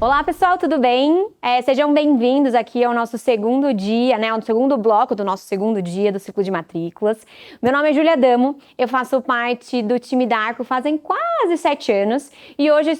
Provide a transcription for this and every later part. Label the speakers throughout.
Speaker 1: Olá pessoal, tudo bem? Sejam bem-vindos aqui ao nosso segundo dia, ao segundo bloco do nosso segundo dia do ciclo de matrículas. Meu nome é Júlia Adamo, eu faço parte do time da Arco fazem quase 7 anos e hoje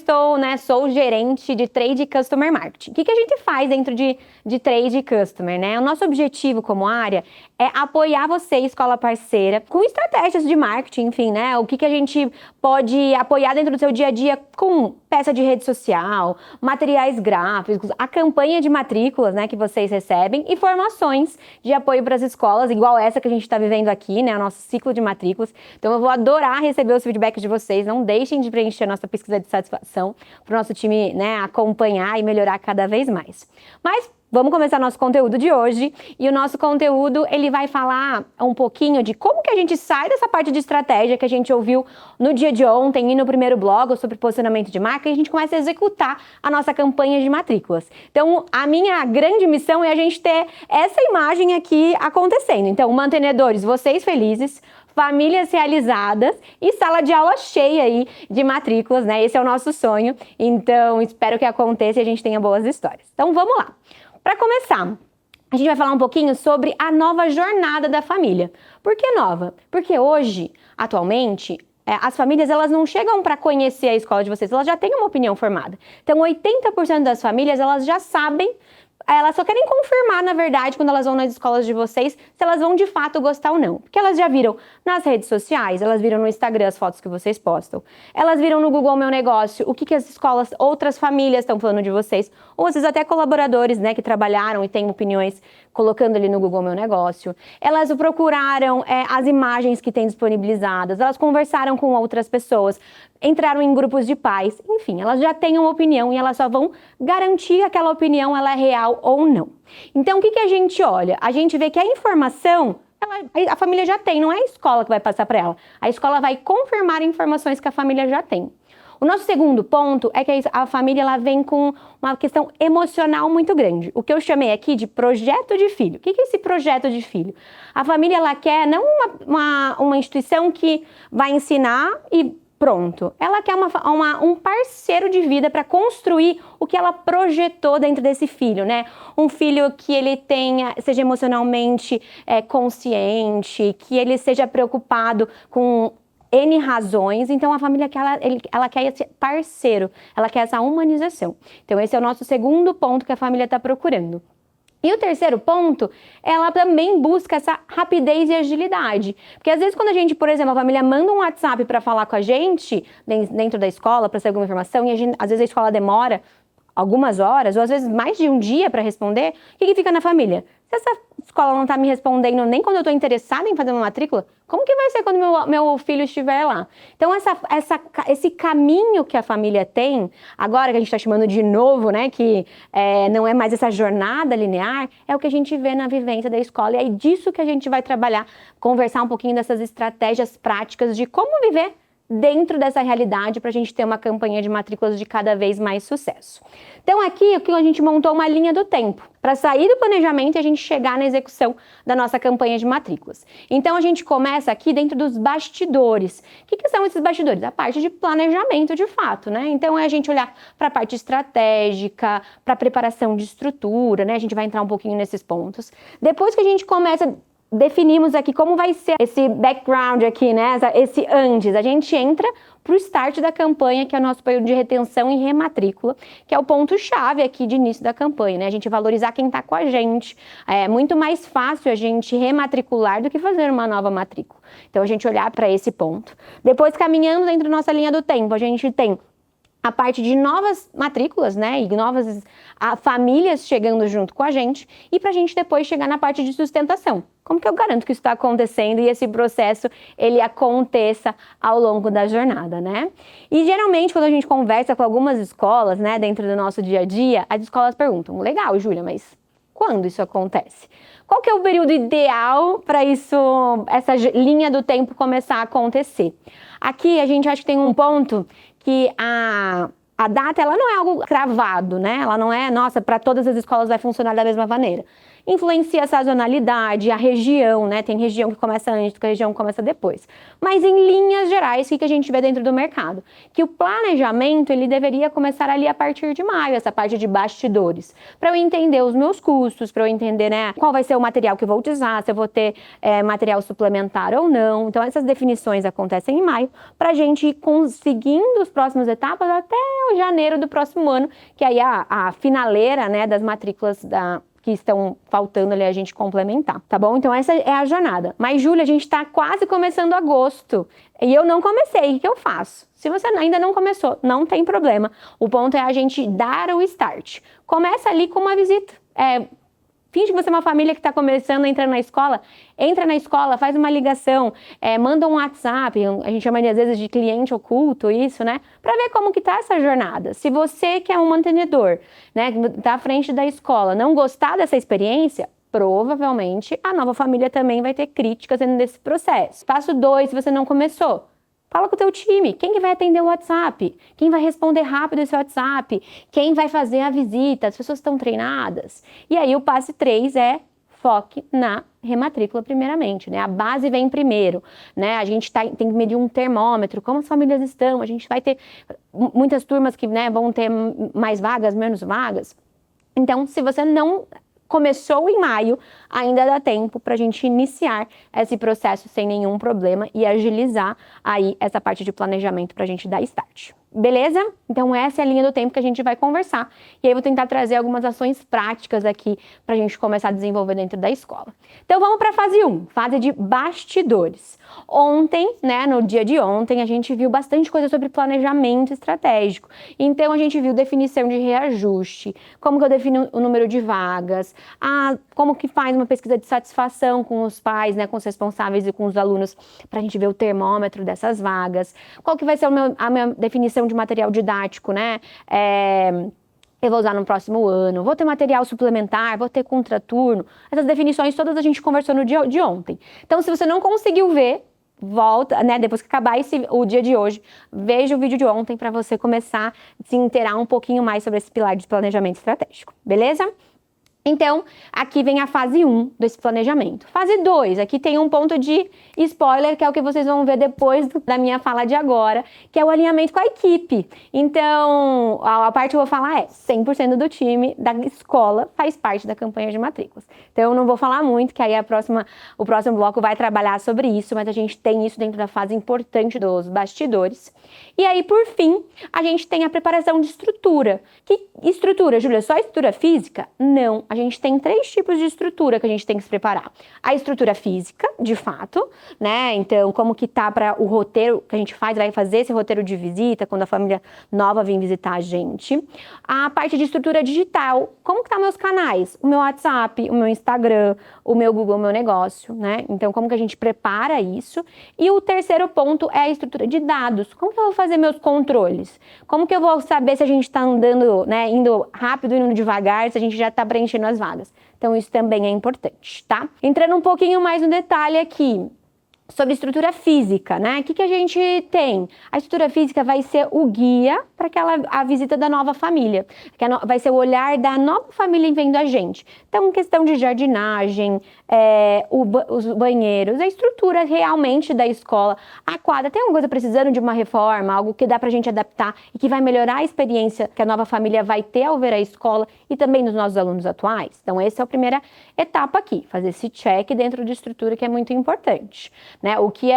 Speaker 1: sou gerente de Trade e Customer Marketing. O que a gente faz dentro de Trade e Customer, né? O nosso objetivo como área é apoiar você, escola parceira, com estratégias de marketing, enfim, né? O que a gente pode apoiar dentro do seu dia a dia com peça de rede social, materiais gráficos, a campanha de matrículas, né, que vocês recebem e formações de apoio para as escolas, igual essa que a gente está vivendo aqui, né, o nosso ciclo de matrículas. Então eu vou adorar receber os feedbacks de vocês, não deixem de preencher a nossa pesquisa de satisfação para o nosso time, né, acompanhar e melhorar cada vez mais. Mas vamos começar nosso conteúdo de hoje e o nosso conteúdo ele vai falar um pouquinho de como que a gente sai dessa parte de estratégia que a gente ouviu no dia de ontem e no primeiro blog sobre posicionamento de marca e a gente começa a executar a nossa campanha de matrículas. Então, a minha grande missão é a gente ter essa imagem aqui acontecendo. Então, mantenedores, vocês felizes, famílias realizadas e sala de aula cheia aí de matrículas, né? Esse é o nosso sonho. Então, espero que aconteça e a gente tenha boas histórias. Então, vamos lá. Para começar, a gente vai falar um pouquinho sobre a nova jornada da família. Por que nova? Porque hoje, atualmente, as famílias elas não chegam para conhecer a escola de vocês, elas já têm uma opinião formada. Então, 80% das famílias elas já sabem, elas só querem confirmar, na verdade, quando elas vão nas escolas de vocês, se elas vão de fato gostar ou não. Porque elas já viram nas redes sociais, elas viram no Instagram as fotos que vocês postam, elas viram no Google Meu Negócio o que as escolas, outras famílias estão falando de vocês, ou às vezes até colaboradores, né, que trabalharam e têm opiniões colocando ali no Google Meu Negócio. Elas procuraram as imagens que tem disponibilizadas, elas conversaram com outras pessoas, entraram em grupos de pais, enfim, elas já têm uma opinião e elas só vão garantir que aquela opinião ela é real ou não. Então, o que a gente olha? A gente vê que a informação, a família já tem, não é a escola que vai passar para ela. A escola vai confirmar informações que a família já tem. O nosso segundo ponto é que a família ela vem com uma questão emocional muito grande. O que eu chamei aqui de projeto de filho. O que é esse projeto de filho? A família ela quer não uma instituição que vai ensinar e pronto. Ela quer um parceiro de vida para construir o que ela projetou dentro desse filho, né? Um filho que ele seja emocionalmente consciente, que ele seja preocupado com N razões, então a família ela quer esse parceiro, ela quer essa humanização. Então esse é o nosso segundo ponto que a família está procurando. E o terceiro ponto, ela também busca essa rapidez e agilidade. Porque às vezes quando a gente, por exemplo, a família manda um WhatsApp para falar com a gente dentro da escola, para saber alguma informação, e às vezes a escola demora algumas horas, ou às vezes mais de um dia para responder, o que fica na família? Se essa escola não está me respondendo nem quando eu estou interessada em fazer uma matrícula, como que vai ser quando meu filho estiver lá? Então, esse caminho que a família tem, agora que a gente está chamando de novo, né, que não é mais essa jornada linear, é o que a gente vê na vivência da escola, e é disso que a gente vai trabalhar, conversar um pouquinho dessas estratégias práticas de como viver dentro dessa realidade para a gente ter uma campanha de matrículas de cada vez mais sucesso. Então aqui a gente montou uma linha do tempo para sair do planejamento e a gente chegar na execução da nossa campanha de matrículas. Então a gente começa aqui dentro dos bastidores. O que são esses bastidores? A parte de planejamento de fato, né? Então é a gente olhar para a parte estratégica, para a preparação de estrutura, né? A gente vai entrar um pouquinho nesses pontos. Depois que a gente começa definimos aqui como vai ser esse background aqui, né? Esse antes. A gente entra para o start da campanha, que é o nosso período de retenção e rematrícula, que é o ponto-chave aqui de início da campanha, né? A gente valorizar quem está com a gente. É muito mais fácil a gente rematricular do que fazer uma nova matrícula. Então, a gente olhar para esse ponto. Depois, caminhando dentro da nossa linha do tempo, a gente tem a parte de novas matrículas, né, e novas famílias chegando junto com a gente, e para a gente depois chegar na parte de sustentação. Como que eu garanto que isso está acontecendo e esse processo, ele aconteça ao longo da jornada, né? E geralmente, quando a gente conversa com algumas escolas, né, dentro do nosso dia a dia, as escolas perguntam, legal, Júlia, mas quando isso acontece? Qual que é o período ideal para essa linha do tempo começar a acontecer? Aqui a gente acha que tem um ponto que a A data, ela não é algo cravado, né? Ela não é, nossa, para todas as escolas vai funcionar da mesma maneira. Influencia a sazonalidade, a região, né? Tem região que começa antes, tem região que começa depois. Mas em linhas gerais, o que a gente vê dentro do mercado? Que o planejamento, ele deveria começar ali a partir de maio, essa parte de bastidores. Para eu entender os meus custos, para eu entender, né, qual vai ser o material que eu vou utilizar, se eu vou ter material suplementar ou não. Então, essas definições acontecem em maio, para a gente ir conseguindo as próximas etapas até o janeiro do próximo ano, que aí a finaleira, né, das matrículas que estão faltando ali a gente complementar, tá bom? Então essa é a jornada. Mas, Júlia, a gente tá quase começando agosto e eu não comecei, o que eu faço? Se você ainda não começou, não tem problema. O ponto é a gente dar o start. Começa ali com uma visita. Finge que você é uma família que está começando a entrar na escola, entra na escola, faz uma ligação, manda um WhatsApp, a gente chama às vezes de cliente oculto isso, né? Para ver como que tá essa jornada. Se você que é um mantenedor, né, que tá à frente da escola, não gostar dessa experiência, provavelmente a nova família também vai ter críticas dentro desse processo. Passo 2, se você não começou. Fala com o teu time, quem que vai atender o WhatsApp? Quem vai responder rápido esse WhatsApp? Quem vai fazer a visita? As pessoas estão treinadas? E aí o passo 3 é foque na rematrícula primeiramente, né? A base vem primeiro, né? A gente tem que medir um termômetro, como as famílias estão, a gente vai ter muitas turmas que, né, vão ter mais vagas, menos vagas. Então, se você não começou em maio, ainda dá tempo para a gente iniciar esse processo sem nenhum problema e agilizar aí essa parte de planejamento para a gente dar start. Beleza? Então essa é a linha do tempo que a gente vai conversar. E aí eu vou tentar trazer algumas ações práticas aqui para a gente começar a desenvolver dentro da escola. Então vamos para a fase 1, fase de bastidores. Ontem, né, no dia de ontem, a gente viu bastante coisa sobre planejamento estratégico. Então a gente viu definição de reajuste, como que eu defino o número de vagas, como que faz uma pesquisa de satisfação com os pais, né, com os responsáveis e com os alunos, para a gente ver o termômetro dessas vagas, qual que vai ser a minha definição de material didático, né? Eu vou usar no próximo ano, vou ter material suplementar, vou ter contraturno. Essas definições todas a gente conversou no dia de ontem. Então, se você não conseguiu ver, volta, né? Depois que acabar o dia de hoje, veja o vídeo de ontem para você começar a se inteirar um pouquinho mais sobre esse pilar de planejamento estratégico, beleza? Então, aqui vem a fase 1 desse planejamento. Fase 2, aqui tem um ponto de spoiler, que é o que vocês vão ver depois da minha fala de agora, que é o alinhamento com a equipe. Então, a parte que eu vou falar é 100% do time da escola faz parte da campanha de matrículas. Então, eu não vou falar muito, que aí o próximo bloco vai trabalhar sobre isso, mas a gente tem isso dentro da fase importante dos bastidores. E aí, por fim, a gente tem a preparação de estrutura. Que estrutura, Júlia? Só estrutura física? Não. A gente tem 3 tipos de estrutura que a gente tem que se preparar. A estrutura física, de fato, né? Então, como que tá para o roteiro que a gente vai fazer esse roteiro de visita, quando a família nova vem visitar a gente. A parte de estrutura digital, como que tá meus canais? O meu WhatsApp, o meu Instagram, o meu Google Meu Negócio, né? Então, como que a gente prepara isso? E o terceiro ponto é a estrutura de dados. Como que eu vou fazer meus controles? Como que eu vou saber se a gente tá andando, né, indo rápido, indo devagar, se a gente já tá preenchendo as vagas. Então, isso também é importante, tá? Entrando um pouquinho mais no detalhe aqui, sobre estrutura física, né? O que a gente tem? A estrutura física vai ser o guia para a visita da nova família, que vai ser o olhar da nova família vendo a gente. Então, questão de jardinagem, os banheiros, a estrutura realmente da escola, a quadra. Tem alguma coisa precisando de uma reforma, algo que dá pra gente adaptar e que vai melhorar a experiência que a nova família vai ter ao ver a escola e também dos nossos alunos atuais? Então, essa é a primeira etapa aqui, fazer esse check dentro de estrutura, que é muito importante. Né,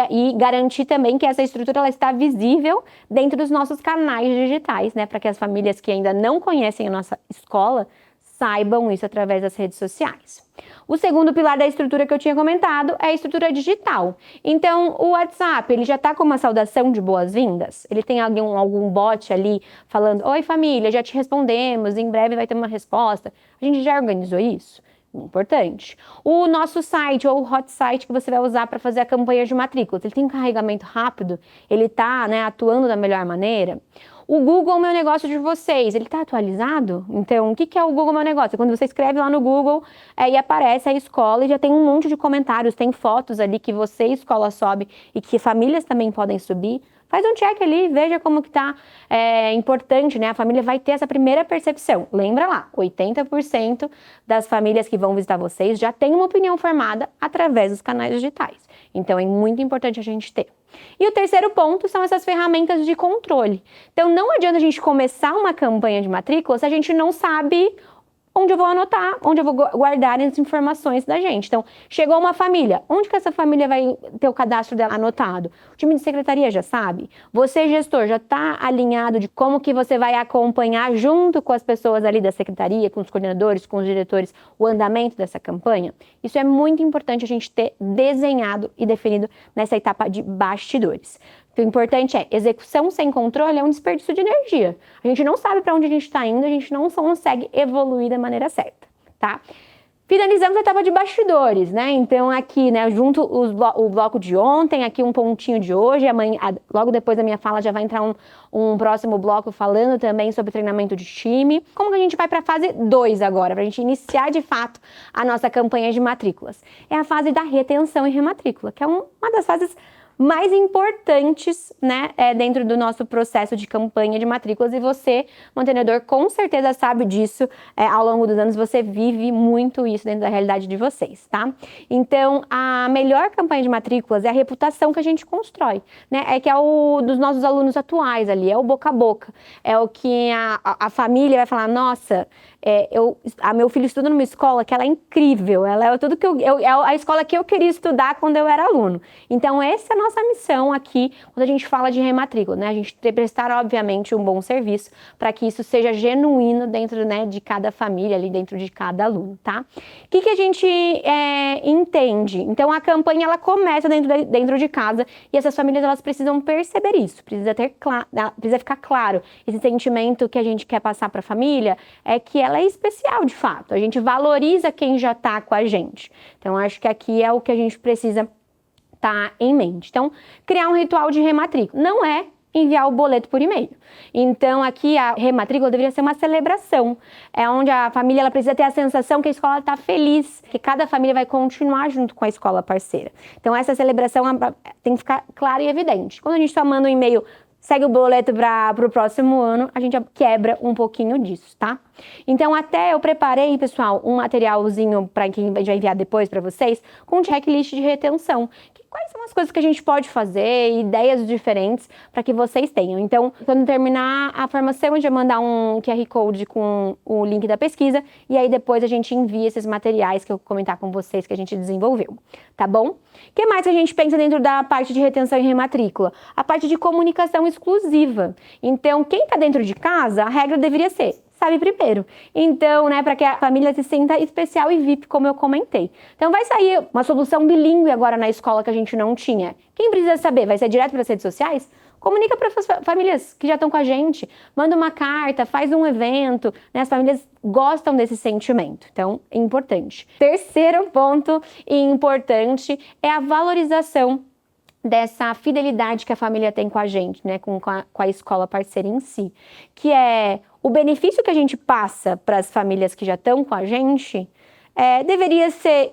Speaker 1: e garantir também que essa estrutura ela está visível dentro dos nossos canais digitais, né, para que as famílias que ainda não conhecem a nossa escola saibam isso através das redes sociais. O segundo pilar da estrutura que eu tinha comentado é a estrutura digital. Então, o WhatsApp, ele já está com uma saudação de boas-vindas? Ele tem algum bot ali falando, oi família, já te respondemos, em breve vai ter uma resposta. A gente já organizou isso? Importante. O nosso site ou o hot site que você vai usar para fazer a campanha de matrículas, ele tem um carregamento rápido? Ele está, né, atuando da melhor maneira? O Google Meu Negócio de vocês, ele está atualizado? Então, o que é o Google Meu Negócio? É quando você escreve lá no Google e aparece a escola e já tem um monte de comentários, tem fotos ali que você, escola, sobe e que famílias também podem subir. Faz um check ali, veja como que tá importante, né? A família vai ter essa primeira percepção. Lembra lá, 80% das famílias que vão visitar vocês já tem uma opinião formada através dos canais digitais. Então, é muito importante a gente ter. E o terceiro ponto são essas ferramentas de controle. Então, não adianta a gente começar uma campanha de matrícula se a gente não sabe onde eu vou anotar, onde eu vou guardar as informações da gente. Então, chegou uma família, onde que essa família vai ter o cadastro dela anotado? O time de secretaria já sabe? Você, gestor, já está alinhado de como que você vai acompanhar junto com as pessoas ali da secretaria, com os coordenadores, com os diretores, o andamento dessa campanha? Isso é muito importante a gente ter desenhado e definido nessa etapa de bastidores. O importante é, execução sem controle é um desperdício de energia. A gente não sabe para onde a gente está indo, a gente não consegue evoluir da maneira certa, tá? Finalizamos a etapa de bastidores, né? Então aqui, né, junto o bloco de ontem, aqui um pontinho de hoje, amanhã, logo depois da minha fala já vai entrar um próximo bloco falando também sobre treinamento de time. Como que a gente vai para a fase 2 agora, para a gente iniciar de fato a nossa campanha de matrículas? É a fase da retenção e rematrícula, que é uma das fases mais importantes, né, dentro do nosso processo de campanha de matrículas, e você, mantenedor, com certeza sabe disso. Ao longo dos anos você vive muito isso dentro da realidade de vocês, tá? Então, a melhor campanha de matrículas é a reputação que a gente constrói, né? É que é o dos nossos alunos atuais ali, é o boca a boca, é o que a família vai falar, nossa, meu filho estuda numa escola que ela é incrível, ela é tudo que é a escola que eu queria estudar quando eu era aluno. Então, essa é a nossa missão aqui, quando a gente fala de rematrícula, né? A gente prestar, obviamente, um bom serviço para que isso seja genuíno dentro, né, de cada família, ali dentro de cada aluno, tá? O que a gente entende? Então, a campanha, ela começa dentro de casa e essas famílias, elas precisam perceber isso, precisa ficar claro. Esse sentimento que a gente quer passar para a família é que ela é especial, de fato. A gente valoriza quem já está com a gente. Então, acho que aqui é o que a gente precisa tá em mente. Então, criar um ritual de rematrícula não é enviar o boleto por e-mail. Então, aqui a rematrícula deveria ser uma celebração, onde a família ela precisa ter a sensação que a escola está feliz, que cada família vai continuar junto com a escola parceira. Então, essa celebração tem que ficar clara e evidente. Quando a gente está mandando um e-mail, segue o boleto para o próximo ano, a gente quebra um pouquinho disso, tá? Então, até eu preparei, pessoal, um materialzinho para quem vai enviar depois para vocês, com um checklist de retenção. Quais são as coisas que a gente pode fazer, ideias diferentes para que vocês tenham. Então, quando terminar a formação, a gente vai mandar um QR Code com o link da pesquisa e aí depois a gente envia esses materiais que eu vou comentar com vocês que a gente desenvolveu, tá bom? O que mais que a gente pensa dentro da parte de retenção e rematrícula? A parte de comunicação exclusiva. Então, quem está dentro de casa, a regra deveria ser sabe primeiro. Então, né, para que a família se sinta especial e VIP, como eu comentei. Então, vai sair uma solução bilíngue agora na escola que a gente não tinha. Quem precisa saber? Vai ser direto para as redes sociais? Comunica para as famílias que já estão com a gente. Manda uma carta, faz um evento. Né? As famílias gostam desse sentimento. Então, é importante. Terceiro ponto importante é a valorização dessa fidelidade que a família tem com a gente, né, com a escola parceira em si, que é o benefício que a gente passa para as famílias que já estão com a gente, deveria ser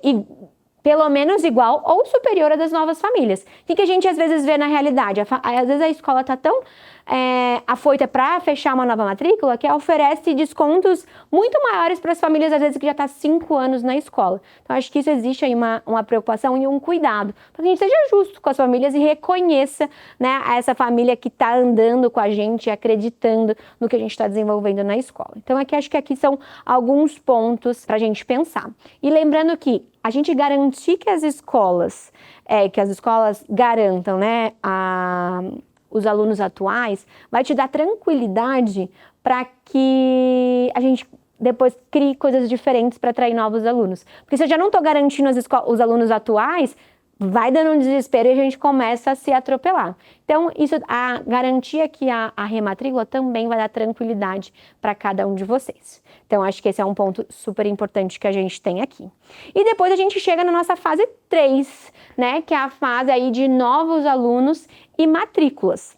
Speaker 1: pelo menos igual ou superior à das novas famílias. O que a gente às vezes vê na realidade? Às vezes a escola está tão afoita para fechar uma nova matrícula que oferece descontos muito maiores para as famílias, às vezes, que já está 5 anos na escola. Então, acho que isso existe aí uma preocupação e um cuidado, para que a gente seja justo com as famílias e reconheça, né, essa família que está andando com a gente, acreditando no que a gente está desenvolvendo na escola. Então, acho que aqui são alguns pontos para a gente pensar. E lembrando que a gente garantir que as escolas garantam, né, os alunos atuais, vai te dar tranquilidade para que a gente depois crie coisas diferentes para atrair novos alunos. Porque se eu já não estou garantindo os alunos atuais, vai dando um desespero e a gente começa a se atropelar. Então, a garantia que a rematrícula também vai dar tranquilidade para cada um de vocês. Então, acho que esse é um ponto super importante que a gente tem aqui. E depois a gente chega na nossa fase 3, né, que é a fase aí de novos alunos e matrículas.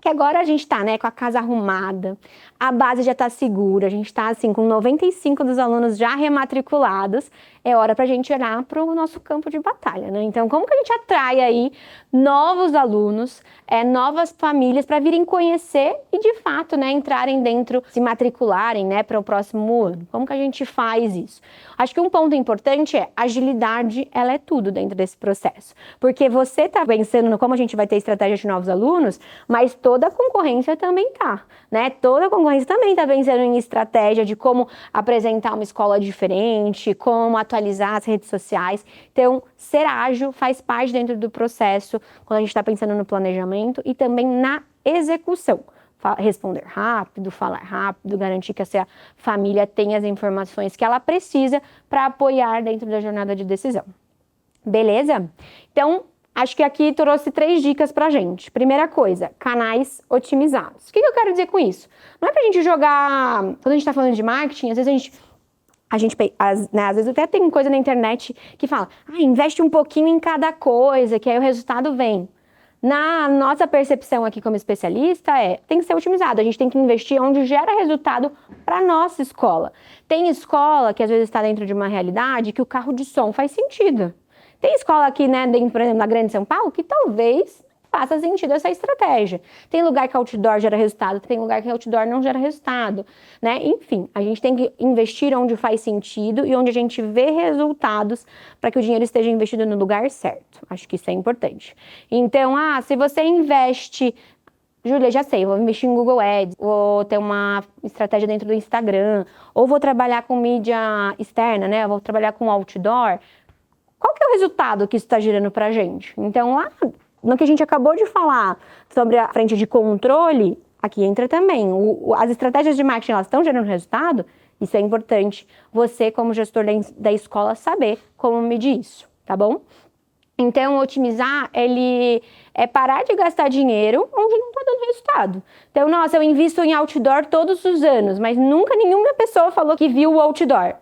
Speaker 1: que agora a gente tá, né, com a casa arrumada, a base já tá segura, a gente tá, assim, com 95 dos alunos já rematriculados, é hora pra gente olhar pro nosso campo de batalha, né? Então, como que a gente atrai aí novos alunos, novas famílias para virem conhecer e, de fato, né, entrarem dentro, se matricularem, né, para o próximo ano? Como que a gente faz isso? Acho que um ponto importante é agilidade, ela é tudo dentro desse processo, porque você tá pensando no como a gente vai ter estratégia de novos alunos, mas toda a concorrência também tá, né? Toda a concorrência também tá pensando em estratégia de como apresentar uma escola diferente, como atualizar as redes sociais. Então, ser ágil faz parte dentro do processo quando a gente está pensando no planejamento e também na execução. Responder rápido, falar rápido, garantir que essa família tenha as informações que ela precisa para apoiar dentro da jornada de decisão. Beleza? Então, acho que aqui trouxe 3 dicas pra gente. Primeira coisa, canais otimizados. O que eu quero dizer com isso? Não é pra gente jogar... Quando a gente tá falando de marketing, às vezes às vezes até tem coisa na internet que fala, investe um pouquinho em cada coisa, que aí o resultado vem. Na nossa percepção aqui como especialista tem que ser otimizado, a gente tem que investir onde gera resultado para nossa escola. Tem escola que às vezes está dentro de uma realidade que o carro de som faz sentido. Tem escola aqui, né, dentro, por exemplo, na Grande São Paulo, que talvez faça sentido essa estratégia. Tem lugar que outdoor gera resultado, tem lugar que outdoor não gera resultado, né? Enfim, a gente tem que investir onde faz sentido e onde a gente vê resultados para que o dinheiro esteja investido no lugar certo. Acho que isso é importante. Então, se você investe... Júlia, já sei, vou investir em Google Ads, vou ter uma estratégia dentro do Instagram, ou vou trabalhar com mídia externa, né? Vou trabalhar com outdoor. Qual que é o resultado que isso está gerando pra gente? Então, lá no que a gente acabou de falar sobre a frente de controle, aqui entra também. As estratégias de marketing, elas estão gerando resultado? Isso é importante. Você, como gestor da escola, saber como medir isso, tá bom? Então, otimizar, ele é parar de gastar dinheiro onde não está dando resultado. Então, nossa, eu invisto em outdoor todos os anos, mas nunca nenhuma pessoa falou que viu o outdoor.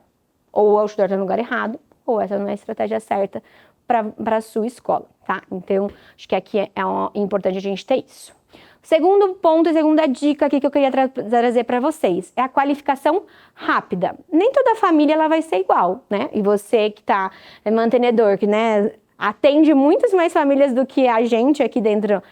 Speaker 1: Ou o outdoor está no lugar errado, ou essa não é a estratégia certa para a sua escola, tá? Então, acho que aqui é importante a gente ter isso. Segundo ponto e segunda dica aqui que eu queria trazer para vocês é a qualificação rápida. Nem toda família ela vai ser igual, né? E você que tá mantenedor, que, né, atende muitas mais famílias do que a gente aqui dentro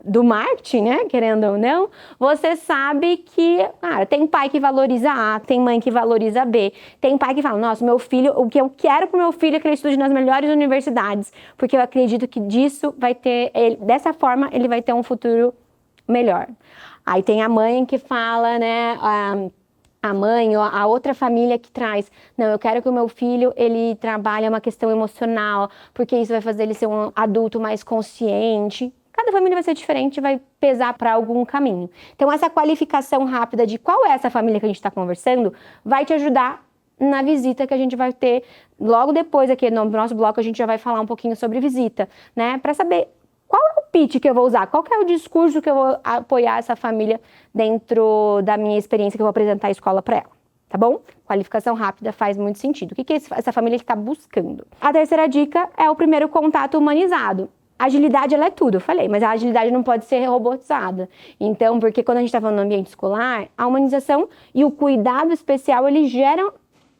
Speaker 1: do marketing, né? Querendo ou não, você sabe que, cara, tem pai que valoriza A, tem mãe que valoriza B, tem pai que fala, nossa, meu filho, o que eu quero pro meu filho é que ele estude nas melhores universidades, porque eu acredito que disso vai ter, dessa forma ele vai ter um futuro melhor. Aí tem a mãe que fala, né, a mãe ou a outra família que traz, não, eu quero que o meu filho, ele trabalhe uma questão emocional, porque isso vai fazer ele ser um adulto mais consciente. Cada família vai ser diferente, vai pesar para algum caminho. Então, essa qualificação rápida de qual é essa família que a gente está conversando, vai te ajudar na visita que a gente vai ter logo depois aqui no nosso bloco, a gente já vai falar um pouquinho sobre visita, né, para saber qual é o pitch que eu vou usar, qual que é o discurso que eu vou apoiar essa família dentro da minha experiência que eu vou apresentar a escola para ela, tá bom? Qualificação rápida faz muito sentido. O que essa família está buscando? A terceira dica é o primeiro contato humanizado. A agilidade, ela é tudo, eu falei, mas a agilidade não pode ser robotizada. Então, porque quando a gente está falando no ambiente escolar, a humanização e o cuidado especial, eles geram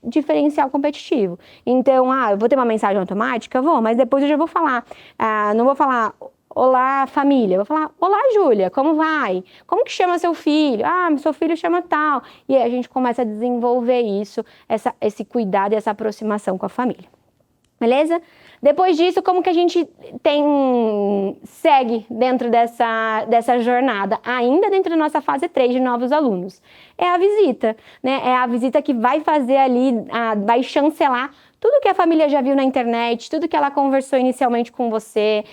Speaker 1: diferencial competitivo. Então, eu vou ter uma mensagem automática? Vou, mas depois eu já vou falar, não vou falar... Olá, família. Eu vou falar, olá, Júlia, como vai? Como que chama seu filho? Seu filho chama tal. E aí a gente começa a desenvolver isso, esse cuidado e essa aproximação com a família. Beleza? Depois disso, como que a gente segue dentro dessa jornada, ainda dentro da nossa fase 3 de novos alunos? É a visita, né? É a visita que vai fazer ali, vai chancelar tudo que a família já viu na internet, tudo que ela conversou inicialmente com você,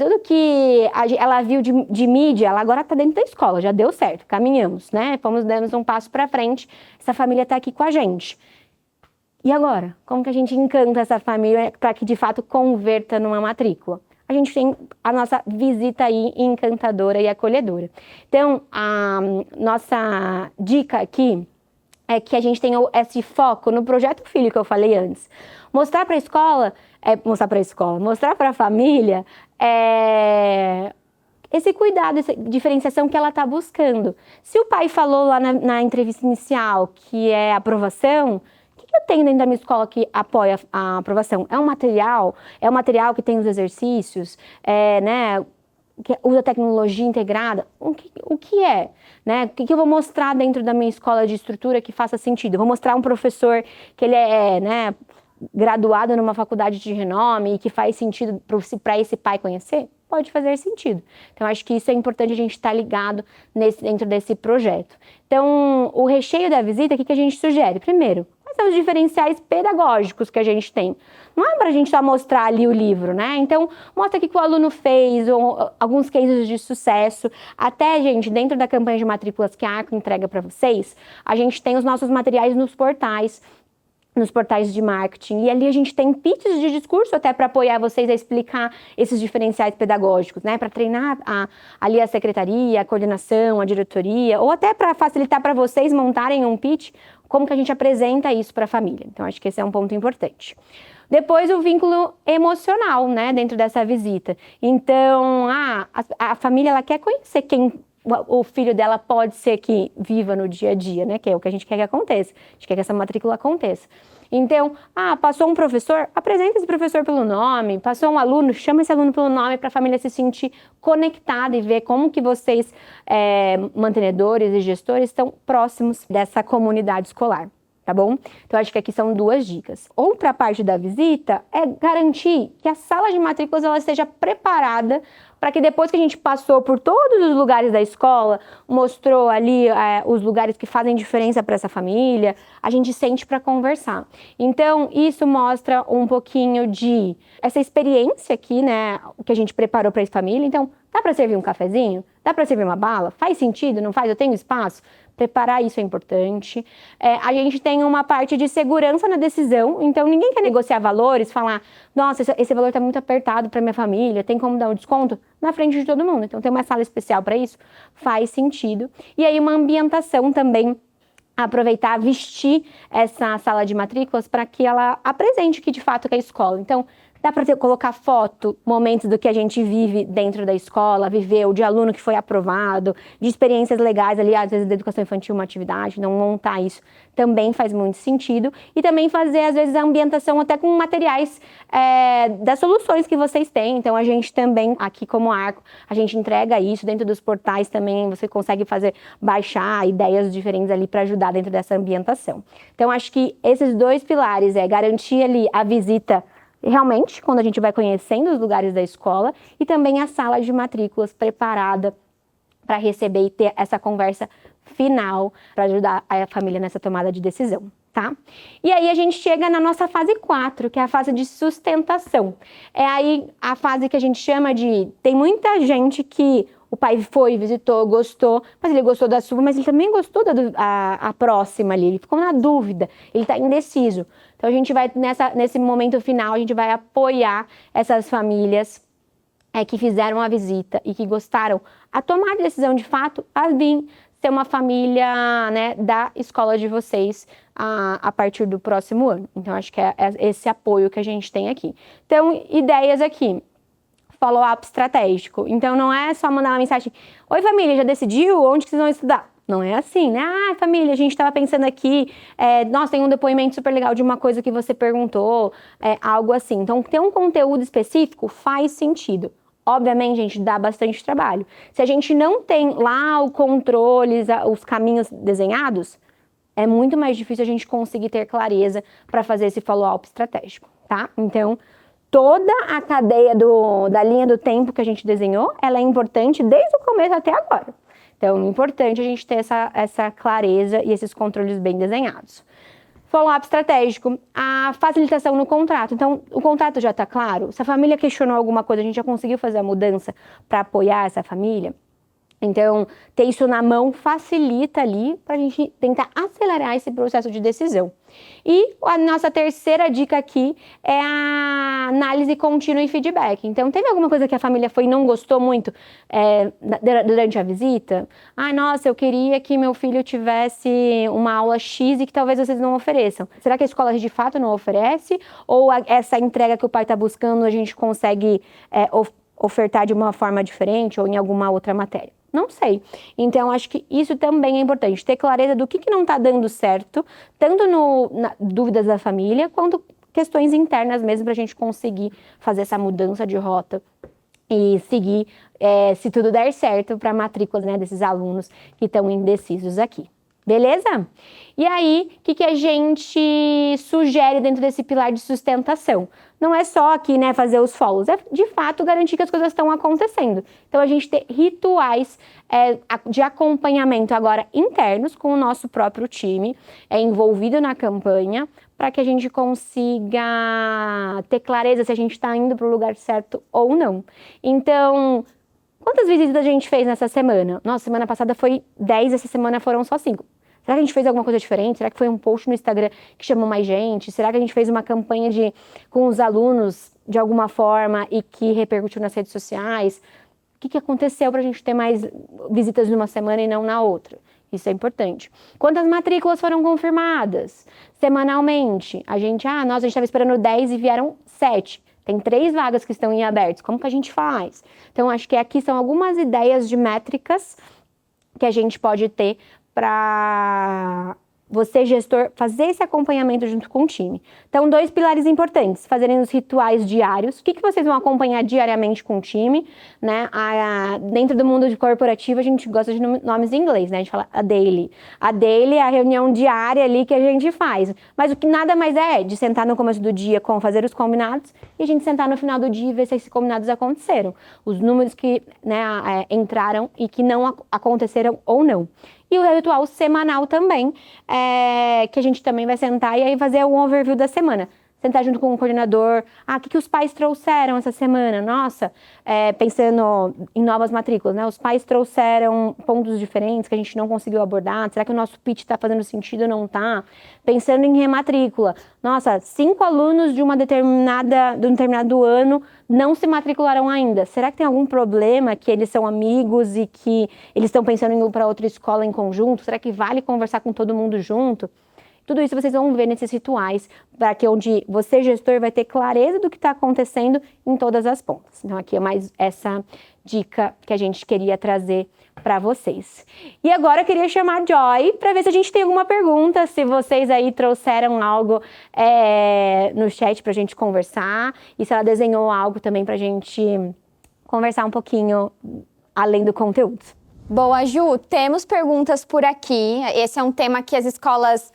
Speaker 1: tudo que ela viu de mídia, ela agora está dentro da escola, já deu certo, caminhamos, né? Demos um passo para frente, essa família está aqui com a gente. E agora? Como que a gente encanta essa família para que de fato converta numa matrícula? A gente tem a nossa visita aí encantadora e acolhedora. Então, a nossa dica aqui é que a gente tenha esse foco no projeto filho que eu falei antes. Mostrar para a escola, mostrar para a família esse cuidado, essa diferenciação que ela está buscando. Se o pai falou lá na entrevista inicial que é aprovação, o que eu tenho dentro da minha escola que apoia a aprovação? É um material que tem os exercícios, né, que usa tecnologia integrada? O que é? Né? O que eu vou mostrar dentro da minha escola de estrutura que faça sentido? Eu vou mostrar um professor que ele é, né, graduado numa faculdade de renome e que faz sentido para esse pai conhecer? Pode fazer sentido. Então, acho que isso é importante a gente estar ligado dentro desse projeto. Então, o recheio da visita, o que a gente sugere? Primeiro, quais são os diferenciais pedagógicos que a gente tem? Não é para a gente só mostrar ali o livro, né? Então, mostra o que o aluno fez, ou alguns cases de sucesso. Até, gente, dentro da campanha de matrículas que a Arco entrega para vocês, a gente tem os nossos materiais nos portais de marketing, e ali a gente tem pitches de discurso até para apoiar vocês a explicar esses diferenciais pedagógicos, né, para treinar ali a secretaria, a coordenação, a diretoria, ou até para facilitar para vocês montarem um pitch, como que a gente apresenta isso para a família. Então, acho que esse é um ponto importante. Depois, o vínculo emocional, né, dentro dessa visita. Então, a família, ela quer conhecer quem o filho dela pode ser que viva no dia a dia, né? Que é o que a gente quer que aconteça. A gente quer que essa matrícula aconteça. Então, passou um professor, apresenta esse professor pelo nome. Passou um aluno, chama esse aluno pelo nome para a família se sentir conectada e ver como que vocês, mantenedores e gestores, estão próximos dessa comunidade escolar. Tá bom? Então, acho que aqui são duas dicas. Outra parte da visita é garantir que a sala de matrículas ela esteja preparada para que depois que a gente passou por todos os lugares da escola, mostrou ali os lugares que fazem diferença para essa família, a gente sente para conversar. Então, isso mostra um pouquinho de essa experiência aqui, né, que a gente preparou para essa família. Então, dá para servir um cafezinho? Dá para servir uma bala? Faz sentido? Não faz? Eu tenho espaço? Preparar isso é importante. A gente tem uma parte de segurança na decisão, então ninguém quer negociar valores, falar, nossa, esse valor está muito apertado para minha família, tem como dar um desconto? Na frente de todo mundo. Então tem uma sala especial para isso? Faz sentido. E aí uma ambientação também, aproveitar, vestir essa sala de matrículas para que ela apresente o que de fato é a escola. Então, dá para colocar foto, momentos do que a gente vive dentro da escola, viveu, de aluno que foi aprovado, de experiências legais ali, às vezes da educação infantil, uma atividade, não montar isso também faz muito sentido. E também fazer, às vezes, a ambientação até com materiais das soluções que vocês têm. Então, a gente também, aqui como Arco, a gente entrega isso dentro dos portais também, você consegue baixar ideias diferentes ali para ajudar dentro dessa ambientação. Então, acho que esses dois pilares garantir ali a visita realmente, quando a gente vai conhecendo os lugares da escola, e também a sala de matrículas preparada para receber e ter essa conversa final para ajudar a família nessa tomada de decisão, tá? E aí a gente chega na nossa fase 4, que é a fase de sustentação. É aí a fase que a gente chama de... Tem muita gente que o pai foi, visitou, gostou, mas ele gostou da sua, mas ele também gostou da próxima ali, ele ficou na dúvida, ele está indeciso. Então, a gente vai, nesse momento final, a gente vai apoiar essas famílias que fizeram a visita e que gostaram a tomar a decisão de fato a vir ser uma família, né, da escola de vocês a partir do próximo ano. Então, acho que é esse apoio que a gente tem aqui. Então, ideias aqui. Follow-up estratégico. Então, não é só mandar uma mensagem, oi família, já decidiu onde que vocês vão estudar? Não é assim, né? Família, a gente estava pensando aqui, nossa, tem um depoimento super legal de uma coisa que você perguntou, algo assim. Então, ter um conteúdo específico faz sentido. Obviamente, gente, dá bastante trabalho. Se a gente não tem lá o controle, os caminhos desenhados, é muito mais difícil a gente conseguir ter clareza para fazer esse follow-up estratégico, tá? Então, toda a cadeia da linha do tempo que a gente desenhou, ela é importante desde o começo até agora. Então, é importante a gente ter essa clareza e esses controles bem desenhados. Follow-up estratégico, a facilitação no contrato. Então, o contrato já está claro? Se a família questionou alguma coisa, a gente já conseguiu fazer a mudança para apoiar essa família? Então, ter isso na mão facilita ali para a gente tentar acelerar esse processo de decisão. E a nossa terceira dica aqui é a análise contínua e feedback. Então, teve alguma coisa que a família foi e não gostou muito durante a visita? Nossa, eu queria que meu filho tivesse uma aula X e que talvez vocês não ofereçam. Será que a escola de fato não oferece? Ou essa entrega que o pai está buscando a gente consegue ofertar de uma forma diferente ou em alguma outra matéria? Não sei. Então, acho que isso também é importante, ter clareza do que não está dando certo, tanto nas dúvidas da família, quanto questões internas mesmo, para a gente conseguir fazer essa mudança de rota e seguir, se tudo der certo, para matrículas, né, desses alunos que estão indecisos aqui. Beleza? E aí, o que a gente sugere dentro desse pilar de sustentação? Não é só aqui, né, fazer os follows, é de fato garantir que as coisas estão acontecendo. Então, a gente ter rituais de acompanhamento agora internos com o nosso próprio time, envolvido na campanha, para que a gente consiga ter clareza se a gente está indo para o lugar certo ou não. Então, quantas visitas a gente fez nessa semana? Nossa, semana passada foi 10, essa semana foram só 5. Será que a gente fez alguma coisa diferente? Será que foi um post no Instagram que chamou mais gente? Será que a gente fez uma campanha com os alunos de alguma forma e que repercutiu nas redes sociais? O que aconteceu para a gente ter mais visitas numa semana e não na outra? Isso é importante. Quantas matrículas foram confirmadas? Semanalmente, a gente estava esperando 10 e vieram 7. Tem 3 vagas que estão em abertos. Como que a gente faz? Então, acho que aqui são algumas ideias de métricas que a gente pode ter para você, gestor, fazer esse acompanhamento junto com o time. Então, 2 pilares importantes, fazerem os rituais diários. O que vocês vão acompanhar diariamente com o time, né? Dentro do mundo corporativo, a gente gosta de nomes em inglês, né? A gente fala a daily. A daily é a reunião diária ali que a gente faz. Mas o que nada mais é de sentar no começo do dia fazer os combinados e a gente sentar no final do dia e ver se esses combinados aconteceram. Os números que, né, entraram e que não aconteceram ou não. E o ritual semanal também, que a gente também vai sentar e aí fazer um overview da semana. Sentar junto com o coordenador, o que os pais trouxeram essa semana? Nossa, pensando em novas matrículas, né? Os pais trouxeram pontos diferentes que a gente não conseguiu abordar. Será que o nosso pitch está fazendo sentido ou não está? Pensando em rematrícula. Nossa, 5 alunos de um determinado ano não se matricularam ainda. Será que tem algum problema que eles são amigos e que eles estão pensando em ir para outra escola em conjunto? Será que vale conversar com todo mundo junto? Tudo isso vocês vão ver nesses rituais, para que onde você, gestor, vai ter clareza do que está acontecendo em todas as pontas. Então, aqui é mais essa dica que a gente queria trazer para vocês. E agora eu queria chamar a Joy para ver se a gente tem alguma pergunta, se vocês aí trouxeram algo no chat para a gente conversar, e se ela desenhou algo também para a gente conversar um pouquinho além do conteúdo.
Speaker 2: Boa, Ju, temos perguntas por aqui. Esse é um tema que as escolas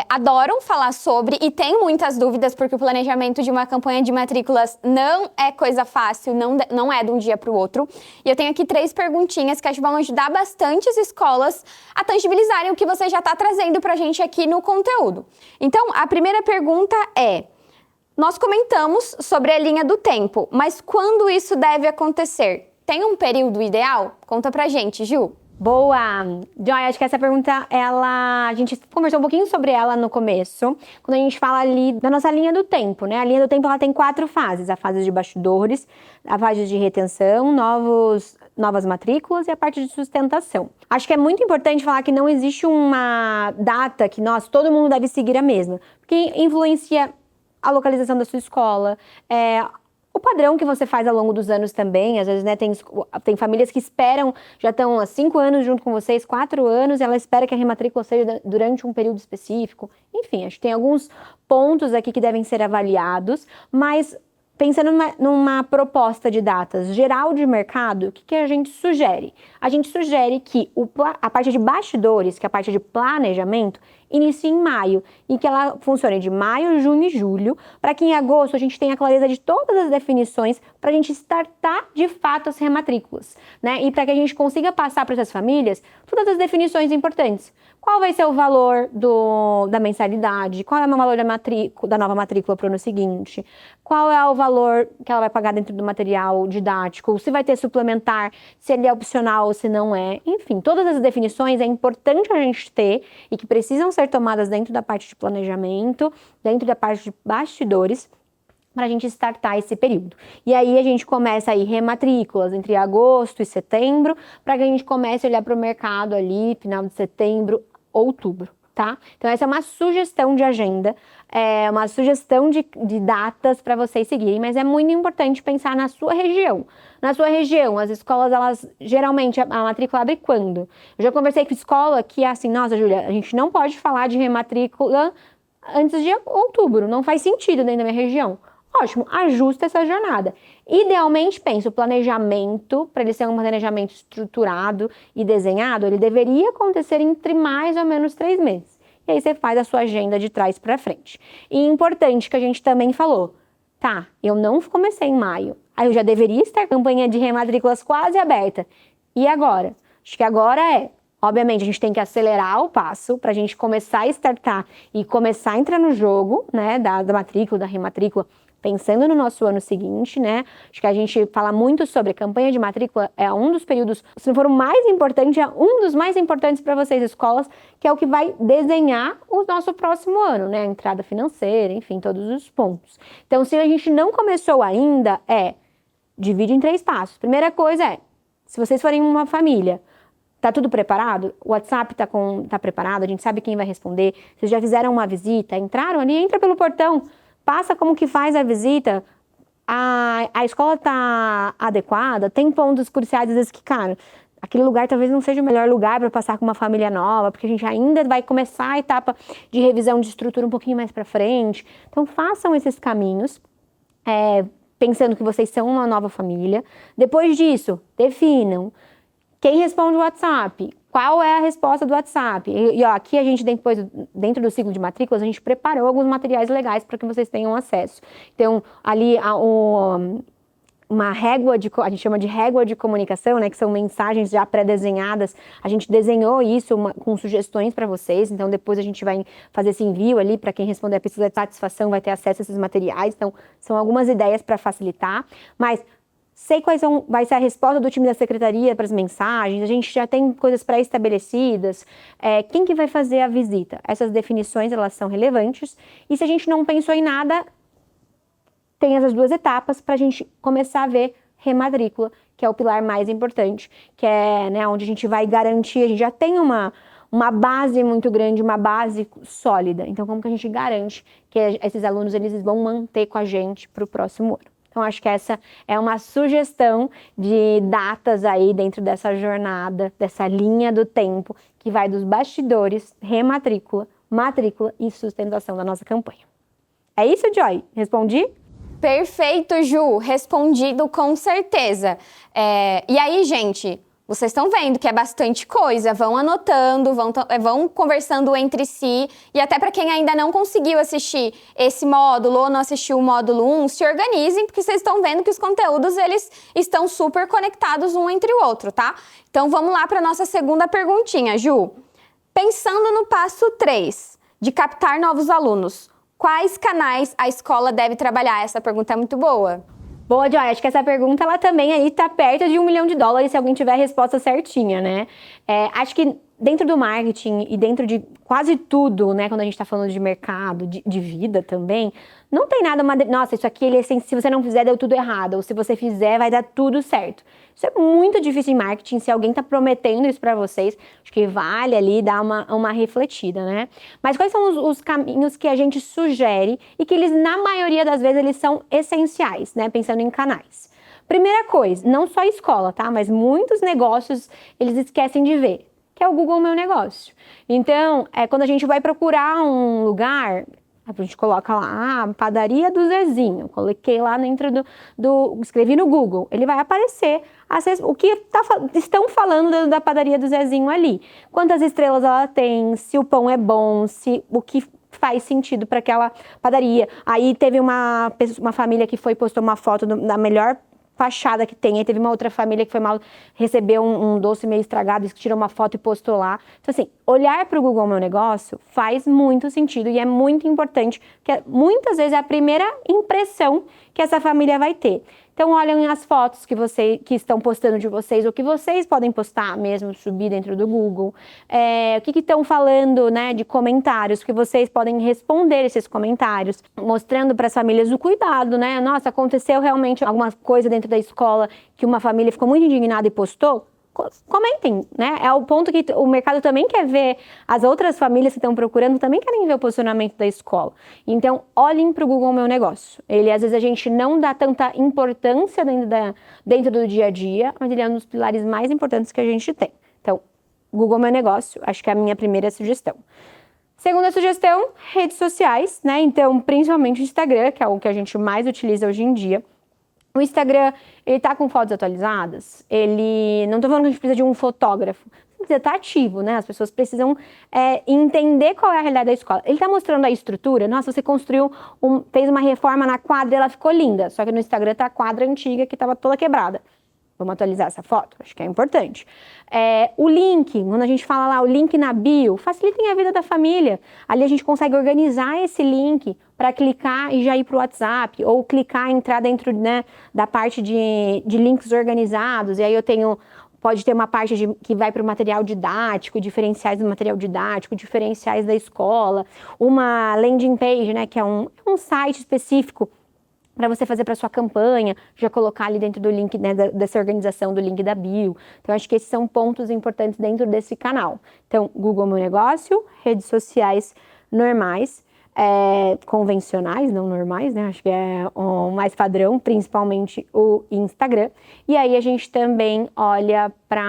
Speaker 2: adoram falar sobre e tem muitas dúvidas, porque o planejamento de uma campanha de matrículas não é coisa fácil, não é de um dia para o outro. E eu tenho aqui 3 perguntinhas que acho que vão ajudar bastante as escolas a tangibilizarem o que você já está trazendo para a gente aqui no conteúdo. Então, a primeira pergunta é: nós comentamos sobre a linha do tempo, mas quando isso deve acontecer? Tem um período ideal? Conta pra gente, Ju.
Speaker 1: Boa! Joy, acho que essa pergunta, a gente conversou um pouquinho sobre ela no começo, quando a gente fala ali da nossa linha do tempo, né? A linha do tempo, ela tem 4 fases: a fase de bastidores, a fase de retenção, novas matrículas e a parte de sustentação. Acho que é muito importante falar que não existe uma data que, todo mundo deve seguir a mesma, porque influencia a localização da sua escola, o padrão que você faz ao longo dos anos também. Às vezes, né, tem famílias que esperam, já estão há 5 anos junto com vocês, 4 anos, e ela espera que a rematrícula seja durante um período específico. Enfim, acho que tem alguns pontos aqui que devem ser avaliados, mas pensando numa proposta de datas geral de mercado, o que a gente sugere? A gente sugere que a parte de bastidores, que é a parte de planejamento, inicie em maio e que ela funcione de maio, junho e julho, para que em agosto a gente tenha a clareza de todas as definições para a gente startar de fato as rematrículas, né? E para que a gente consiga passar para essas famílias todas as definições importantes. Qual vai ser o valor da mensalidade? Qual é o valor da nova matrícula para o ano seguinte? Qual é o valor que ela vai pagar dentro do material didático? Se vai ter suplementar, se ele é opcional ou se não é. Enfim, todas as definições é importante a gente ter e que precisam ser tomadas dentro da parte de planejamento, dentro da parte de bastidores, para a gente startar esse período. E aí a gente começa aí rematrículas entre agosto e setembro, para que a gente comece a olhar para o mercado ali, final de setembro, outubro. tá? Então essa é uma sugestão de agenda, é uma sugestão de datas para vocês seguirem, mas é muito importante pensar na sua região. Na sua região, as escolas, elas geralmente, a matrícula abre quando? Eu já conversei com escola que é assim, nossa, Júlia, a gente não pode falar de rematrícula antes de outubro, não faz sentido dentro da minha região. Ótimo, ajusta essa jornada. Idealmente, pensa, o planejamento, para ele ser um planejamento estruturado e desenhado, ele deveria acontecer entre mais ou menos 3 meses. E aí você faz a sua agenda de trás para frente. E importante que a gente também falou, tá, eu não comecei em maio, aí eu já deveria estar a campanha de rematrículas quase aberta. E agora? Acho que agora obviamente, a gente tem que acelerar o passo para a gente começar a startar e começar a entrar no jogo, né, da matrícula, da rematrícula, pensando no nosso ano seguinte, né? Acho que a gente fala muito sobre campanha de matrícula, é um dos períodos, se não for o mais importante, é um dos mais importantes para vocês, escolas, que é o que vai desenhar o nosso próximo ano, né? A entrada financeira, enfim, todos os pontos. Então, se a gente não começou ainda, divide em 3 passos. Primeira coisa se vocês forem uma família, tá tudo preparado? O WhatsApp tá preparado, a gente sabe quem vai responder. Vocês já fizeram uma visita, entraram ali, entra pelo portão, passa como que faz a visita, a escola tá adequada, tem pontos cruciais, às vezes que, cara, aquele lugar talvez não seja o melhor lugar para passar com uma família nova, porque a gente ainda vai começar a etapa de revisão de estrutura um pouquinho mais para frente. Então, façam esses caminhos, pensando que vocês são uma nova família. Depois disso, definam quem responde o WhatsApp, qual é a resposta do WhatsApp. E aqui a gente, depois, dentro do ciclo de matrículas, a gente preparou alguns materiais legais para que vocês tenham acesso. Então, ali, uma régua a gente chama de régua de comunicação, né, que são mensagens já pré-desenhadas. A gente desenhou isso com sugestões para vocês, então depois a gente vai fazer esse envio ali para quem responder a pesquisa de satisfação, vai ter acesso a esses materiais. Então, são algumas ideias para facilitar, mas sei quais vai ser a resposta do time da secretaria para as mensagens, a gente já tem coisas pré-estabelecidas, quem que vai fazer a visita? Essas definições, elas são relevantes, e se a gente não pensou em nada, tem essas 2 etapas para a gente começar a ver rematrícula, que é o pilar mais importante, que é, né, onde a gente vai garantir, a gente já tem uma base muito grande, uma base sólida, então como que a gente garante que esses alunos eles vão manter com a gente para o próximo ano? Então, acho que essa é uma sugestão de datas aí dentro dessa jornada, dessa linha do tempo, que vai dos bastidores, rematrícula, matrícula e sustentação da nossa campanha. É isso, Joy? Respondi?
Speaker 2: Perfeito, Ju. Respondido com certeza. E aí, gente, vocês estão vendo que é bastante coisa, vão anotando, vão conversando entre si, e até para quem ainda não conseguiu assistir esse módulo ou não assistiu o módulo 1, se organizem, porque vocês estão vendo que os conteúdos eles estão super conectados um entre o outro, tá? Então vamos lá para nossa segunda perguntinha, Ju. Pensando no passo 3, de captar novos alunos, quais canais a escola deve trabalhar? Essa pergunta é muito boa.
Speaker 1: Boa, Joy, acho que essa pergunta, ela também aí tá perto de $1 milhão se alguém tiver a resposta certinha, né? Acho que dentro do marketing e dentro de quase tudo, né, quando a gente tá falando de mercado, de vida também, não tem nada, nossa, isso aqui, se você não fizer, deu tudo errado, ou se você fizer, vai dar tudo certo. Isso é muito difícil em marketing, se alguém tá prometendo isso pra vocês, acho que vale ali dar uma refletida, né? Mas quais são os caminhos que a gente sugere e que eles, na maioria das vezes, eles são essenciais, né? Pensando em canais. Primeira coisa, não só a escola, tá? Mas muitos negócios, eles esquecem de ver, que é o Google Meu Negócio. Então, quando a gente vai procurar um lugar, a gente coloca lá, padaria do Zezinho, coloquei lá dentro escrevi no Google, ele vai aparecer o que estão falando da padaria do Zezinho ali. Quantas estrelas ela tem, se o pão é bom, o que faz sentido para aquela padaria. Aí teve uma família que postou uma foto da melhor fachada que tem. Aí teve uma outra família que recebeu um doce meio estragado, tirou uma foto e postou lá. Então, assim, olhar para o Google Meu Negócio faz muito sentido e é muito importante, porque muitas vezes é a primeira impressão que essa família vai ter. Então, olhem as fotos que estão postando de vocês, ou que vocês podem postar mesmo, subir dentro do Google. O que estão falando, né, de comentários, que vocês podem responder esses comentários, mostrando para as famílias o cuidado, né? Nossa, aconteceu realmente alguma coisa dentro da escola que uma família ficou muito indignada e postou? comentem, né? É o ponto que o mercado também quer ver, as outras famílias que estão procurando também querem ver o posicionamento da escola. Então, olhem para o Google Meu Negócio. Ele, às vezes, a gente não dá tanta importância dentro do dia a dia, mas ele é um dos pilares mais importantes que a gente tem. Então, Google Meu Negócio, acho que é a minha primeira sugestão. Segunda sugestão, redes sociais, né? Então, principalmente o Instagram, que é o que a gente mais utiliza hoje em dia. O Instagram, ele tá com fotos atualizadas, não tô falando que a gente precisa de um fotógrafo, precisa estar ativo, né? As pessoas precisam entender qual é a realidade da escola. Ele tá mostrando a estrutura, nossa, você fez uma reforma na quadra e ela ficou linda, só que no Instagram tá a quadra antiga que tava toda quebrada. Vamos atualizar essa foto? Acho que é importante. O link, quando a gente fala lá, o link na bio, facilitem a vida da família. Ali a gente consegue organizar esse link para clicar e já ir para o WhatsApp, ou clicar e entrar dentro, né, da parte de links organizados, e aí pode ter uma parte que vai para o material didático, diferenciais do material didático, diferenciais da escola, uma landing page, né, que é um site específico para você fazer para sua campanha, já colocar ali dentro do link, né, dessa organização do link da bio. Então, acho que esses são pontos importantes dentro desse canal. Então, Google Meu Negócio, redes sociais normais, convencionais, não normais, né? Acho que é o mais padrão, principalmente o Instagram. E aí, a gente também olha para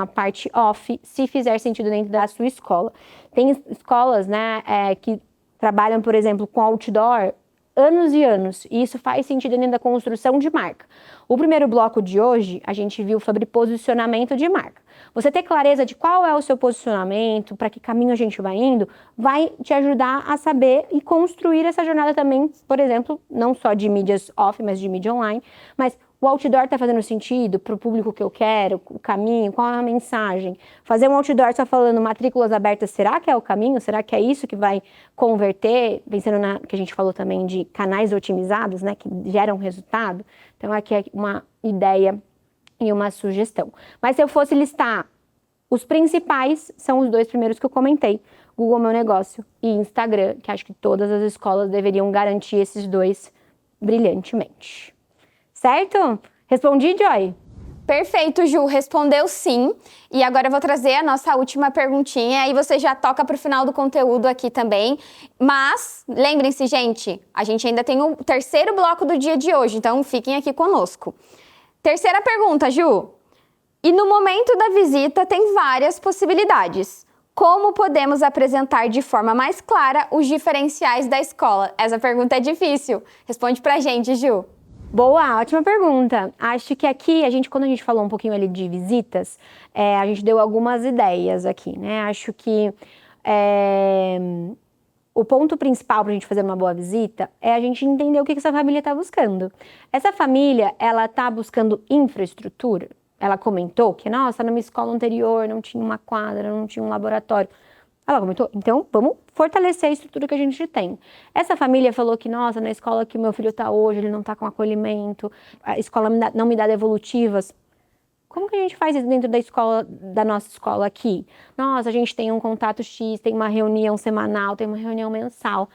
Speaker 1: a parte off, se fizer sentido dentro da sua escola. Tem escolas, né, que trabalham, por exemplo, com outdoor, anos e anos, e isso faz sentido dentro da construção de marca. O primeiro bloco de hoje, a gente viu sobre posicionamento de marca. Você ter clareza de qual é o seu posicionamento, para que caminho a gente vai indo, vai te ajudar a saber e construir essa jornada também, por exemplo, não só de mídias off, mas de mídia online, mas o outdoor está fazendo sentido para o público que eu quero, o caminho, qual é a mensagem? Fazer um outdoor só falando matrículas abertas, será que é o caminho? Será que é isso que vai converter? Pensando que a gente falou também de canais otimizados, né, que geram resultado. Então, aqui é uma ideia e uma sugestão. Mas se eu fosse listar, os principais são os dois primeiros que eu comentei, Google Meu Negócio e Instagram, que acho que todas as escolas deveriam garantir esses dois brilhantemente. Certo? Respondi, Joy?
Speaker 2: Perfeito, Ju. Respondeu sim. E agora eu vou trazer a nossa última perguntinha. Aí você já toca para o final do conteúdo aqui também. Mas, lembrem-se, gente, a gente ainda tem o terceiro bloco do dia de hoje. Então, fiquem aqui conosco. Terceira pergunta, Ju. E no momento da visita tem várias possibilidades. Como podemos apresentar de forma mais clara os diferenciais da escola? Essa pergunta é difícil. Responde pra gente, Ju.
Speaker 1: Boa, ótima pergunta. Acho que aqui, quando a gente falou um pouquinho ali de visitas, a gente deu algumas ideias aqui, né? Acho que o ponto principal para a gente fazer uma boa visita é a gente entender o que essa família está buscando. Essa família, ela está buscando infraestrutura. Ela comentou que, nossa, numa escola anterior não tinha uma quadra, não tinha um laboratório. Ela comentou, então vamos fortalecer a estrutura que a gente tem. Essa família falou que, nossa, na escola que meu filho está hoje, ele não está com acolhimento, a escola não me dá devolutivas. Como que a gente faz isso dentro da nossa escola aqui? Nossa, a gente tem um contato X, tem uma reunião semanal, tem uma reunião mensal.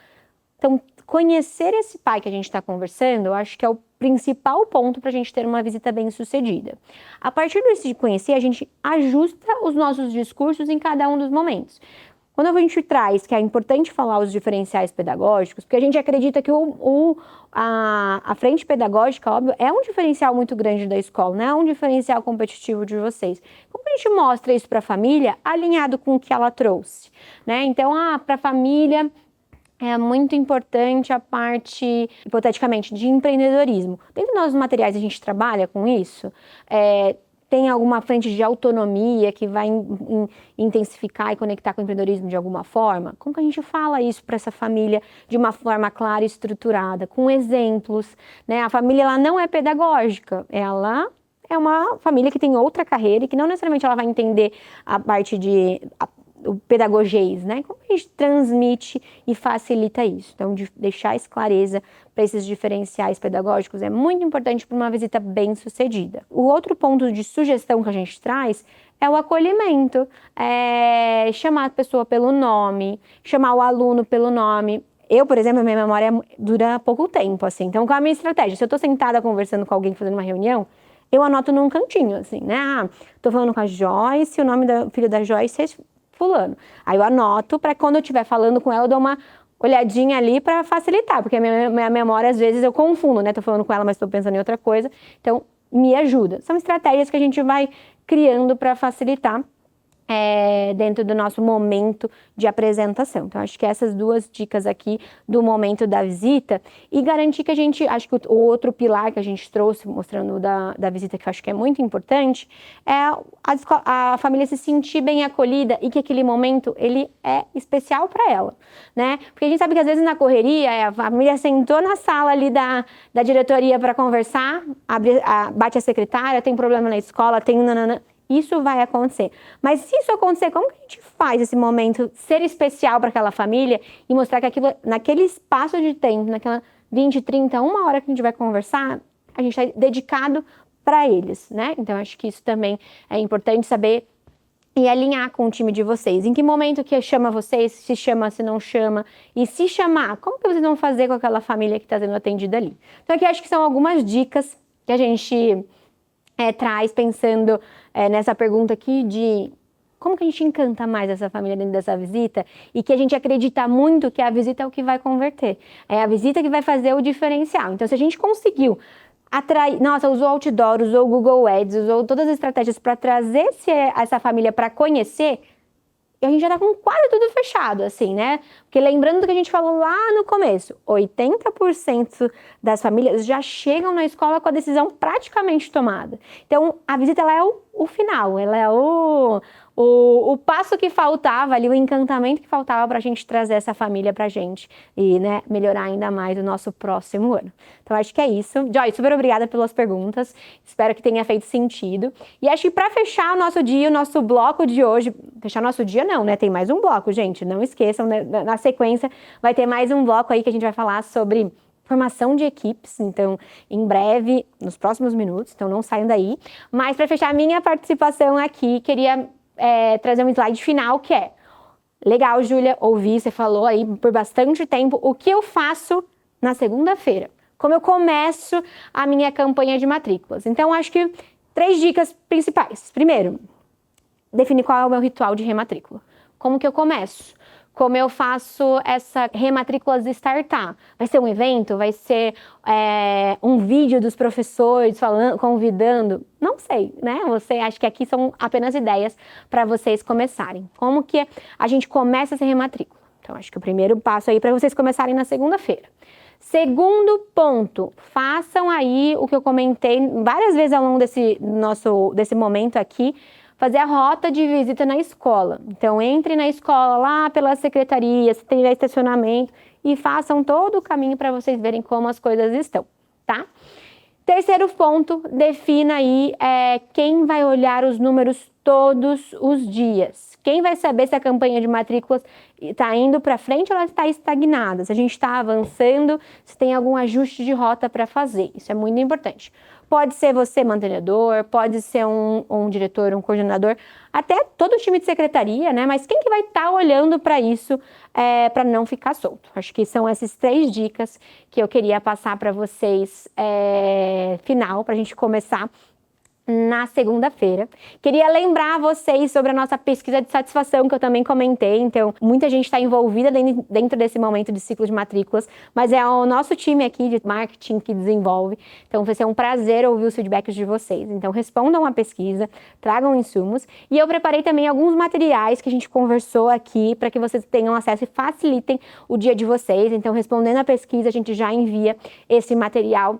Speaker 1: Então, conhecer esse pai que a gente está conversando, eu acho que é o principal ponto para a gente ter uma visita bem sucedida. A partir de conhecer, a gente ajusta os nossos discursos em cada um dos momentos. Quando a gente traz que é importante falar os diferenciais pedagógicos, porque a gente acredita que a frente pedagógica, óbvio, é um diferencial muito grande da escola, né? É um diferencial competitivo de vocês. Como a gente mostra isso para a família alinhado com o que ela trouxe, né? Então, para a família é muito importante a parte, hipoteticamente, de empreendedorismo. Dentro dos nossos materiais a gente trabalha com isso, tem alguma frente de autonomia que vai intensificar e conectar com o empreendedorismo de alguma forma? Como que a gente fala isso para essa família de uma forma clara e estruturada, com exemplos, né? A família, ela não é pedagógica, ela é uma família que tem outra carreira e que não necessariamente ela vai entender a parte o pedagogês, né? Como a gente transmite e facilita isso? Então, de deixar essa clareza para esses diferenciais pedagógicos é muito importante para uma visita bem sucedida. O outro ponto de sugestão que a gente traz é o acolhimento, chamar a pessoa pelo nome, chamar o aluno pelo nome. Eu, por exemplo, a minha memória dura pouco tempo, assim. Então, qual é a minha estratégia? Se eu estou sentada conversando com alguém, fazendo uma reunião, eu anoto num cantinho, assim, né? Ah, tô falando com a Joyce, o nome do filho da Joyce é fulano. Aí eu anoto para quando eu estiver falando com ela, eu dou uma olhadinha ali para facilitar, porque a minha memória, às vezes, eu confundo, né? Tô falando com ela, mas tô pensando em outra coisa. Então, me ajuda. São estratégias que a gente vai criando para facilitar dentro do nosso momento de apresentação. Então, acho que essas duas dicas aqui do momento da visita e garantir que a gente, acho que o outro pilar que a gente trouxe, mostrando da visita, que eu acho que é muito importante, é a família se sentir bem acolhida e que aquele momento, ele é especial para ela, né? Porque a gente sabe que às vezes na correria, a família sentou na sala ali da diretoria para conversar, bate a secretária, tem problema na escola, tem nanana. Isso vai acontecer. Mas se isso acontecer, como que a gente faz esse momento ser especial para aquela família e mostrar que aquilo, naquele espaço de tempo, naquela 20, 30, uma hora que a gente vai conversar, a gente está dedicado para eles, né? Então, acho que isso também é importante saber e alinhar com o time de vocês. Em que momento que chama vocês, se chama, se não chama. E se chamar, como que vocês vão fazer com aquela família que está sendo atendida ali? Então, aqui acho que são algumas dicas que a gente traz pensando nessa pergunta aqui de como que a gente encanta mais essa família dentro dessa visita e que a gente acredita muito que a visita é o que vai converter. É a visita que vai fazer o diferencial. Então, se a gente conseguiu atrair, nossa, usou outdoor, usou o Google Ads, usou todas as estratégias para trazer essa família para conhecer, a gente já tá com quase tudo fechado, assim, né? Porque lembrando do que a gente falou lá no começo, 80% das famílias já chegam na escola com a decisão praticamente tomada. Então, a visita, ela é o final, ela é o passo que faltava ali, o encantamento que faltava pra gente trazer essa família pra gente e, né, melhorar ainda mais o nosso próximo ano. Então, acho que é isso. Joy, super obrigada pelas perguntas. Espero que tenha feito sentido. E acho que pra fechar o nosso dia, o nosso bloco de hoje, fechar nosso dia não, né? Tem mais um bloco, gente. Não esqueçam, né? Na sequência vai ter mais um bloco aí que a gente vai falar sobre formação de equipes, então, em breve, nos próximos minutos, então não saiam daí. Mas para fechar a minha participação aqui, queria trazer um slide final que é: legal, Júlia, ouvi, você falou aí por bastante tempo, o que eu faço na segunda-feira? Como eu começo a minha campanha de matrículas? Então, acho que 3 dicas principais. Primeiro, definir qual é o meu ritual de rematrícula. Como que eu começo? Como eu faço essa rematrículas startar? Vai ser um evento? Vai ser um vídeo dos professores falando, convidando? Não sei, né? Acho que aqui são apenas ideias para vocês começarem. Como que a gente começa essa rematrícula? Então, acho que o primeiro passo aí para vocês começarem na segunda-feira. Segundo ponto, façam aí o que eu comentei várias vezes ao longo desse momento aqui, fazer a rota de visita na escola. Então, entre na escola lá pela secretaria, se tem estacionamento, e façam todo o caminho para vocês verem como as coisas estão, tá? Terceiro ponto, defina aí quem vai olhar os números todos os dias. Quem vai saber se a campanha de matrículas está indo para frente ou ela está estagnada, se a gente está avançando, se tem algum ajuste de rota para fazer. Isso é muito importante. Pode ser você, mantenedor, pode ser um diretor, um coordenador, até todo o time de secretaria, né? Mas quem que vai estar olhando para isso para não ficar solto? Acho que são essas 3 dicas que eu queria passar para vocês final, para a gente começar na segunda-feira. Queria lembrar vocês sobre a nossa pesquisa de satisfação, que eu também comentei. Então, muita gente está envolvida dentro desse momento de ciclo de matrículas, mas é o nosso time aqui de marketing que desenvolve. Então, vai ser um prazer ouvir os feedbacks de vocês. Então, respondam a pesquisa, tragam insumos. E eu preparei também alguns materiais que a gente conversou aqui para que vocês tenham acesso e facilitem o dia de vocês. Então, respondendo a pesquisa, a gente já envia esse material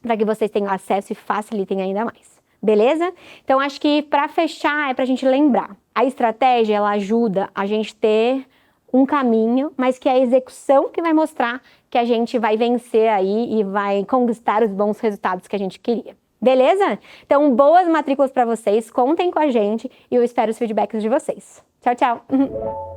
Speaker 1: para que vocês tenham acesso e facilitem ainda mais. Beleza? Então, acho que para fechar é para a gente lembrar. A estratégia, ela ajuda a gente ter um caminho, mas que é a execução que vai mostrar que a gente vai vencer aí e vai conquistar os bons resultados que a gente queria. Beleza? Então, boas matrículas para vocês, contem com a gente e eu espero os feedbacks de vocês. Tchau, tchau!